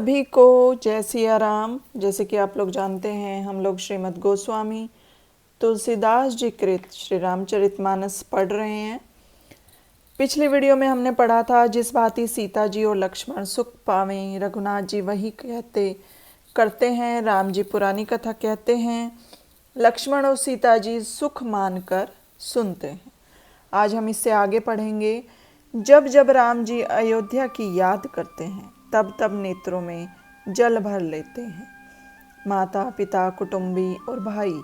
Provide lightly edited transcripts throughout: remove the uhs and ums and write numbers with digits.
सभी को जय सिया राम। जैसे कि आप लोग जानते हैं, हम लोग श्रीमद् गोस्वामी तुलसीदास जी कृत श्री रामचरितमानस पढ़ रहे हैं। पिछली वीडियो में हमने पढ़ा था, जिस भांति सीता जी और लक्ष्मण सुख पावें, रघुनाथ जी वही कहते करते हैं, राम जी पुरानी कथा कहते हैं, लक्ष्मण और सीता जी सुख मानकर सुनते हैं। आज हम इससे आगे पढ़ेंगे। जब जब राम जी अयोध्या की याद करते हैं, तब तब नेत्रों में जल भर लेते हैं। माता पिता, कुटुंबी और भाई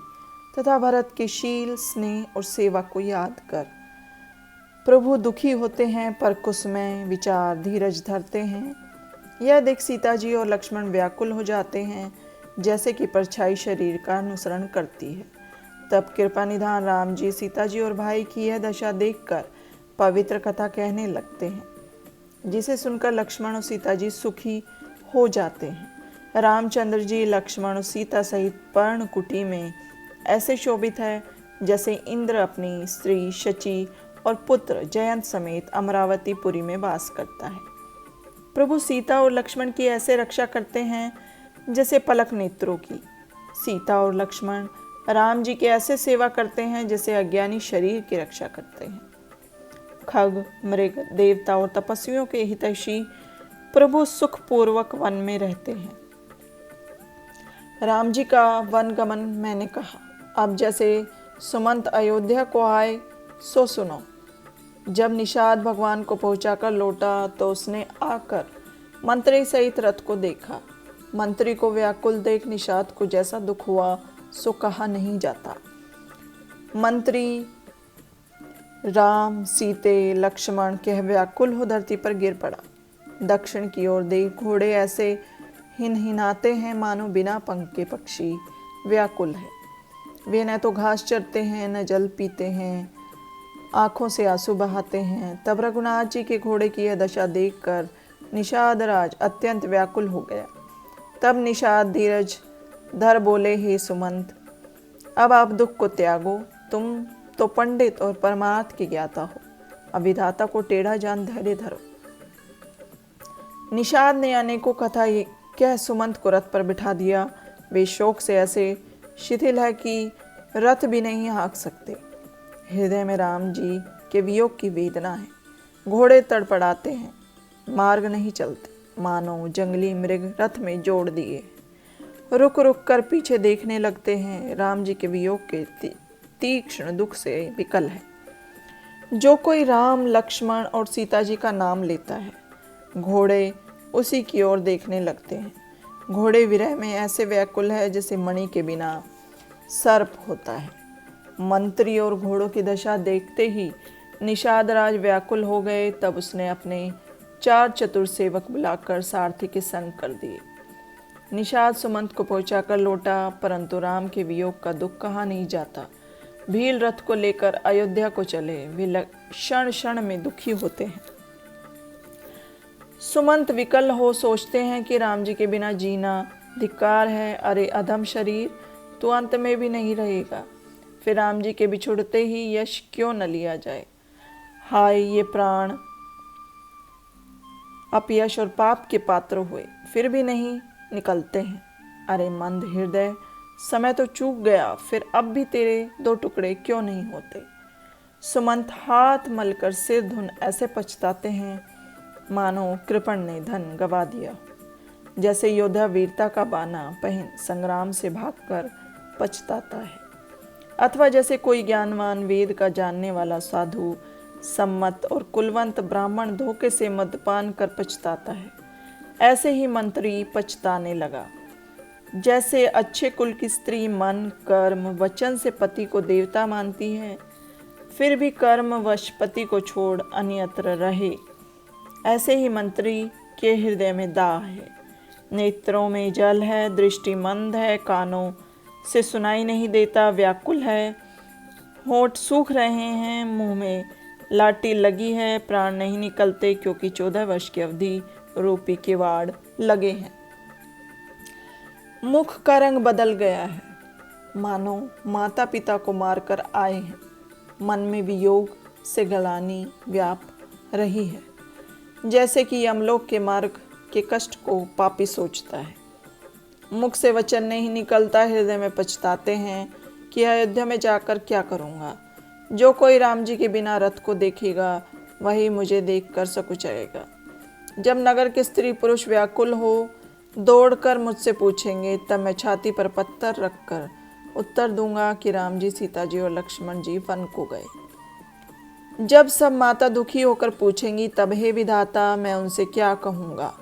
तथा भरत के शील, स्नेह और सेवा को याद कर प्रभु दुखी होते हैं, पर कुसमय विचार धीरज धरते हैं। यह देख सीता जी और लक्ष्मण व्याकुल हो जाते हैं, जैसे कि परछाई शरीर का अनुसरण करती है। तब कृपा निधान राम जी सीता जी और भाई की यह दशा देखकर पवित्र कथा कहने लगते हैं, जिसे सुनकर लक्ष्मण और सीता जी सुखी हो जाते हैं। रामचंद्र जी लक्ष्मण और सीता सहित पर्णकुटी में ऐसे शोभित है, जैसे इंद्र अपनी स्त्री शची और पुत्र जयंत समेत अमरावतीपुरी में वास करता है। प्रभु सीता और लक्ष्मण की ऐसे रक्षा करते हैं, जैसे पलक नेत्रों की। सीता और लक्ष्मण राम जी के ऐसे सेवा करते हैं, जैसे अज्ञानी शरीर की रक्षा करते हैं। खग, मृग, देवता और तपस्वियों के हितैषी प्रभु सुखपूर्वक वन में रहते हैं। राम जी का वन गमन मैंने कहा। अब जैसे सुमंत अयोध्या को आए, सो सुनो। जब निषाद भगवान को पहुंचाकर लौटा, तो उसने आकर मंत्री सहित रथ को देखा। मंत्री को व्याकुल देख निषाद को जैसा दुख हुआ, सो कहा नहीं जाता। मंत्री राम, सीते, लक्ष्मण कह व्याकुल हो धरती पर गिर पड़ा। दक्षिण की ओर देख घोड़े ऐसे हिनहिनाते हैं, मानो बिना पंख के पक्षी व्याकुल है। वे न तो घास चरते हैं, न जल पीते हैं, आंखों से आंसू बहाते हैं। तब रघुनाथ जी के घोड़े की यह दशा देखकर निषाद राज अत्यंत व्याकुल हो गया। तब निषाद धीरज धर बोले, हे सुमंत, अब आप दुख को त्यागो। तुम तो पंडित और परमार्थ के ज्ञाता हो, अब विधाता को टेढ़ा जान धैर्य धरो। निषाद ने अनेकों कथा कह सुमंत को रथ पर बिठा दिया। वे शोक से ऐसे शिथिल है कि रथ भी नहीं हाँक सकते। हृदय में राम जी के वियोग की वेदना है। घोड़े तड़पड़ाते हैं, मार्ग नहीं चलते, मानो जंगली मृग रथ में जोड़ दिए। रुक रुक कर पीछे देखने लगते हैं। राम जी के वियोग के तीक्ष्ण दुख से विकल है। जो कोई राम, लक्ष्मण और सीता जी का नाम लेता है, घोड़े उसी की ओर देखने लगते हैं। घोड़े विरह में ऐसे व्याकुल है, जैसे मणि के बिना सर्प होता है। मंत्री और घोड़ों की दशा देखते ही निषाद राज व्याकुल हो गए। तब उसने अपने 4 चतुर सेवक बुलाकर सारथी के संग कर दिए। निषाद सुमंत को पहुंचाकर लौटा, परंतु राम के वियोग का दुख कहा नहीं जाता। भील रथ को लेकर अयोध्या को चले। वे क्षण क्षण में दुखी होते हैं। सुमंत विकल हो सोचते हैं कि राम जी के बिना जीना धिक्कार है। अरे अधम शरीर, तू अंत में भी नहीं रहेगा। फिर राम जी के बिछुड़ते ही यश क्यों न लिया जाए। हाय, ये प्राण अपयश और पाप के पात्र हुए, फिर भी नहीं निकलते हैं। अरे मंद हृदय, समय तो चूक गया, फिर अब भी तेरे 2 टुकड़े क्यों नहीं होते। सुमंत हाथ मलकर सिर धुन ऐसे पछताते हैं, मानो कृपण ने धन गवा दिया। जैसे योद्धा वीरता का बाना पहन संग्राम से भागकर पछताता है, अथवा जैसे कोई ज्ञानवान वेद का जानने वाला साधु, सम्मत और कुलवंत ब्राह्मण धोखे से मद्यपान कर पछताता है, ऐसे ही मंत्री पछताने लगा। जैसे अच्छे कुल की स्त्री मन, कर्म, वचन से पति को देवता मानती है, फिर भी कर्म वश पति को छोड़ अन्यत्र रहे, ऐसे ही मंत्री के हृदय में दाह है। नेत्रों में जल है, दृष्टि मंद है, कानों से सुनाई नहीं देता, व्याकुल है, होंठ सूख रहे हैं, मुंह में लाठी लगी है, प्राण नहीं निकलते, क्योंकि 14 वर्ष की अवधि रूपी किवाड़ लगे हैं। मुख का रंग बदल गया है, मानो माता पिता को मारकर आए हैं। मन में वियोग से गलानी व्याप रही है, जैसे कि यमलोक के मार्ग के कष्ट को पापी सोचता है। मुख से वचन नहीं निकलता, हृदय में पछताते हैं कि अयोध्या में जाकर क्या करूँगा। जो कोई राम जी के बिना रथ को देखेगा वही मुझे देखकर सकुचाएगा। जब नगर के स्त्री पुरुष व्याकुल हो दौड़कर मुझसे पूछेंगे, तब मैं छाती पर पत्थर रखकर उत्तर दूंगा कि राम जी, सीता जी और लक्ष्मण जी वन को गए। जब सब माता दुखी होकर पूछेंगी, तब हे विधाता मैं उनसे क्या कहूँगा।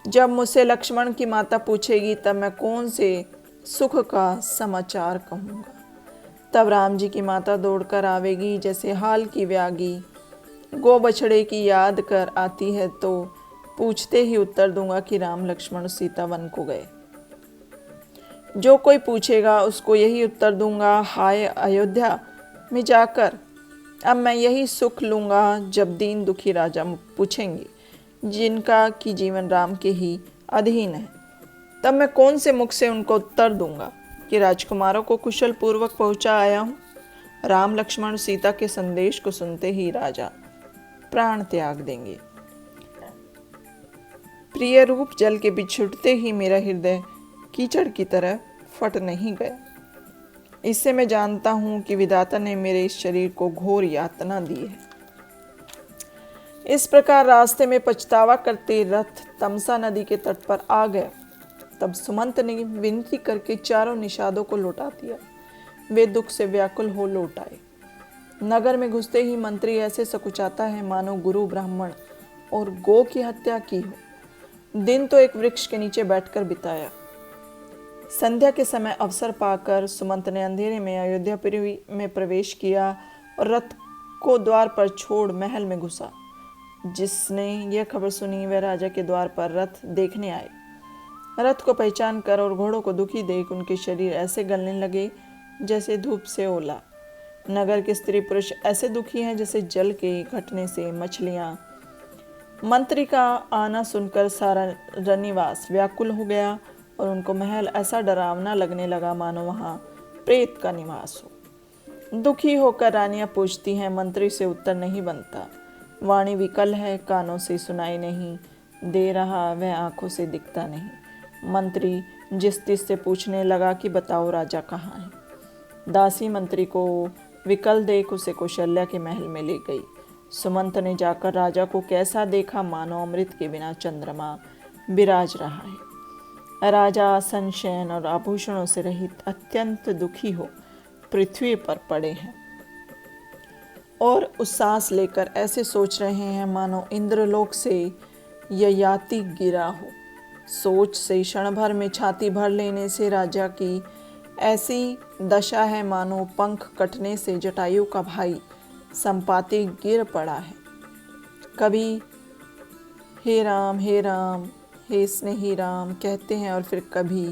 जब मुझसे लक्ष्मण की माता पूछेगी, तब मैं कौन से सुख का समाचार कहूँगा। तब राम जी की माता दौड़कर आवेगी, जैसे हाल की व्यागी गो बछड़े की याद कर आती है, तो पूछते ही उत्तर दूंगा कि राम लक्ष्मण सीता वन को गए। जो कोई पूछेगा उसको यही उत्तर दूंगा, हाय अयोध्या में जाकर अब मैं यही सुख लूँगा जब दीन दुखी राजा पूछेंगे, जिनका कि जीवन राम के ही अधीन है। तब मैं कौन से मुख से उनको उत्तर दूंगा कि राजकुमारों को कुशल पूर्वक पहुँचा आया हूँ। राम लक्ष्मण सीता के संदेश को सुनते ही राजा प्राण त्याग देंगे। प्रिय रूप जल के बिछुड़ते ही मेरा हृदय कीचड़ की तरह फट नहीं गया। इससे मैं जानता हूं कि विधाता ने मेरे इस शरीर को घोर यातना दी है। इस प्रकार रास्ते में पछतावा करते रथ तमसा नदी के तट पर आ गया। तब सुमंत ने विनती करके चारों निषादों को लौटा दिया। वे दुख से व्याकुल हो लौट आए। नगर में घुसते ही मंत्री ऐसे सकुचाता है मानो गुरु ब्राह्मण और गो की हत्या की हो। दिन तो एक वृक्ष के नीचे बैठकर बिताया। संध्या के समय अवसर पाकर सुमंत ने अंधेरे में अयोध्यापुरी में प्रवेश किया और रथ को द्वार पर छोड़ महल में घुसा। जिसने यह खबर सुनी वह राजा के द्वार पर रथ देखने आए। रथ को पहचान कर और घोड़ों को दुखी देख उनके शरीर ऐसे गलने लगे जैसे धूप से ओला। नगर के स्त्री पुरुष ऐसे दुखी हैं जैसे जल के घटने से मछलियां। मंत्री का आना सुनकर सारा रनिवास व्याकुल हो गया और उनको महल ऐसा डरावना लगने लगा मानो वहां प्रेत का निवास हो। दुखी होकर रानियां पूछती हैं, मंत्री से उत्तर नहीं बनता। वाणी विकल है, कानों से सुनाई नहीं दे रहा, वह आंखों से दिखता नहीं। मंत्री जिस तिस से पूछने लगा कि बताओ राजा कहाँ है। दासी मंत्री को विकल देख उसे कौशल्या के महल में ले गई। सुमंत ने जाकर राजा को कैसा देखा मानो अमृत के बिना चंद्रमा विराज रहा है। राजा आसन शयन और आभूषणों से रहित अत्यंत दुखी हो पृथ्वी पर पड़े हैं और उच्छ्वास लेकर ऐसे सोच रहे हैं मानो इंद्रलोक से ययाति गिरा हो। सोच से क्षण भर में छाती भर लेने से राजा की ऐसी दशा है मानो पंख कटने से जटायु का भाई संपाति गिर पड़ा है। कभी हे राम हे स्नेही राम कहते हैं और फिर कभी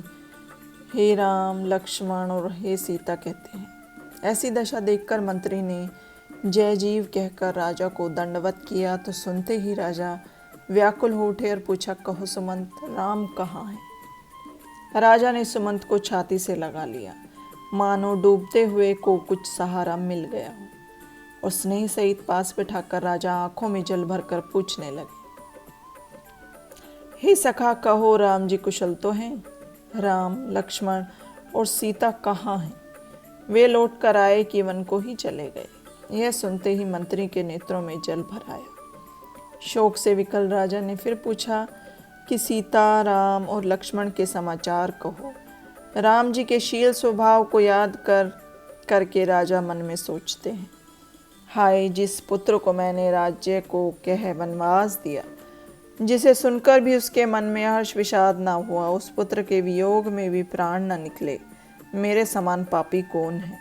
हे राम लक्ष्मण और हे सीता कहते हैं। ऐसी दशा देखकर मंत्री ने जय जीव कहकर राजा को दंडवत किया तो सुनते ही राजा व्याकुल हो उठे और पूछा, कहो सुमंत, राम कहाँ है। राजा ने सुमंत को छाती से लगा लिया मानो डूबते हुए को कुछ सहारा मिल गया हो और स्नेह सहित पास बिठाकर राजा आंखों में जल भरकर पूछने लगे, हे सखा कहो राम जी कुशल तो हैं। राम लक्ष्मण और सीता कहाँ हैं। वे लौट कर आए कि वन को ही चले गए। यह सुनते ही मंत्री के नेत्रों में जल भर आया। शोक से विकल राजा ने फिर पूछा कि सीता राम और लक्ष्मण के समाचार कहो। राम जी के शील स्वभाव को याद करके राजा मन में सोचते हैं, हाय जिस पुत्र को मैंने राज्य को कह वनवास दिया, जिसे सुनकर भी उसके मन में हर्ष विषाद ना हुआ, उस पुत्र के वियोग में भी प्राण न निकले, मेरे समान पापी कौन है।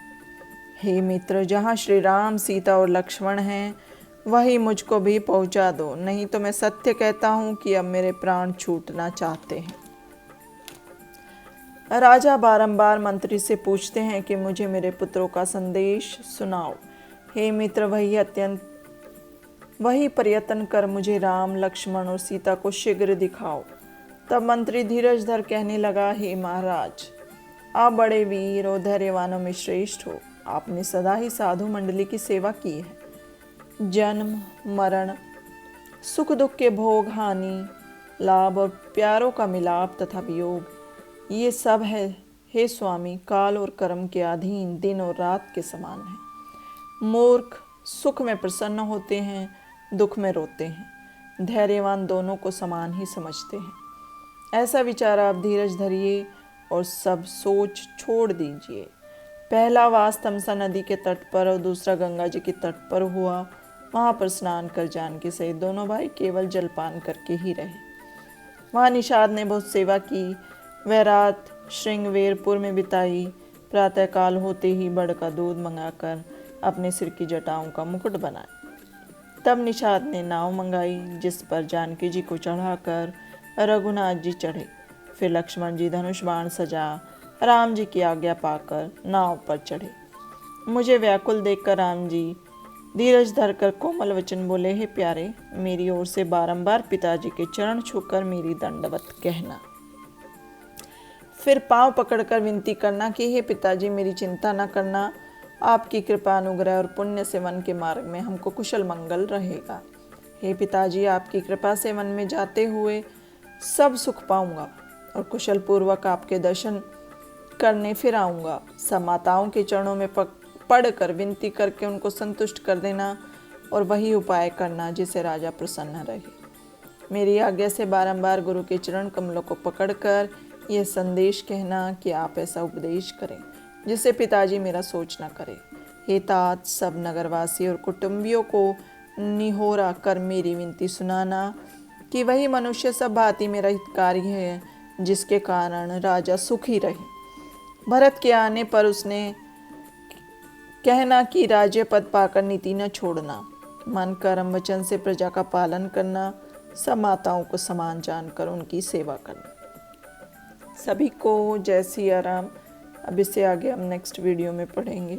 हे मित्र, जहाँ श्री राम सीता और लक्ष्मण हैं वही मुझको भी पहुँचा दो, नहीं तो मैं सत्य कहता हूँ कि अब मेरे प्राण छूटना चाहते हैं। राजा बारंबार मंत्री से पूछते हैं कि मुझे मेरे पुत्रों का संदेश सुनाओ। हे मित्र, वही प्रयत्न कर मुझे राम लक्ष्मण और सीता को शीघ्र दिखाओ। तब मंत्री धीरज धर कहने लगा, हे महाराज, आप बड़े वीर और धैर्यवानों में श्रेष्ठ हो। आपने सदा ही साधु मंडली की सेवा की है। जन्म मरण सुख दुख के भोग हानि लाभ और प्यारों का मिलाप तथा वियोग, ये सब है हे स्वामी काल और कर्म के अधीन दिन और रात के समान है। मूर्ख सुख में प्रसन्न होते हैं, दुख में रोते हैं, धैर्यवान दोनों को समान ही समझते हैं। ऐसा विचार आप धीरज धरिए और सब सोच छोड़ दीजिए। पहला वास तमसा नदी के तट पर और दूसरा गंगा जी के तट पर हुआ। वहाँ पर स्नान कर जानकी सहित दोनों भाई केवल जलपान करके ही रहे। वहाँ निषाद ने बहुत सेवा की। वह रात श्रृंगवेरपुर में बिताई। प्रातःकाल होते ही बड़ का दूध मंगाकर अपने सिर की जटाओं का मुकुट बनाया। तब निषाद ने नाव मंगाई जिस पर जानकी जी को चढ़ाकर रघुनाथ जी चढ़े। फिर लक्ष्मण जी धनुष बाण सजा राम जी की आज्ञा पाकर नाव पर चढ़े। मुझे व्याकुल देखकर राम जी धीरज धरकर कोमल वचन बोले, हे प्यारे, मेरी ओर से बारंबार पिताजी के चरण छूकर मेरी दंडवत कहना। फिर पांव पकड़कर विनती करना कि हे पिताजी मेरी चिंता न करना, आपकी कृपा अनुग्रह और पुण्य से वन के मार्ग में हमको कुशल मंगल रहेगा। हे पिताजी, आपकी कृपा से वन में जाते हुए सब सुख पाऊंगा और कुशल पूर्वक आपके दर्शन करने फिर आऊँगा। सब माताओं के चरणों में पढ़कर विनती करके उनको संतुष्ट कर देना और वही उपाय करना जिससे राजा प्रसन्न रहे। मेरी आज्ञा से बारंबार गुरु के चरण कमलों को पकड़कर यह संदेश कहना कि आप ऐसा उपदेश करें जिससे पिताजी मेरा सोच न करे। हे तात, सब नगरवासी और कुटुंबियों को निहोरा कर मेरी विनती सुनाना कि वही मनुष्य सब भांति मेरा हितकारी है जिसके कारण राजा सुखी रहे। भरत के आने पर उसने कहना कि राज्य पद पाकर नीति न छोड़ना, मन कर्म वचन से प्रजा का पालन करना, सब माताओं को समान जानकर उनकी सेवा करना। सभी को जय सिया राम। अब इससे आगे हम नेक्स्ट वीडियो में पढ़ेंगे।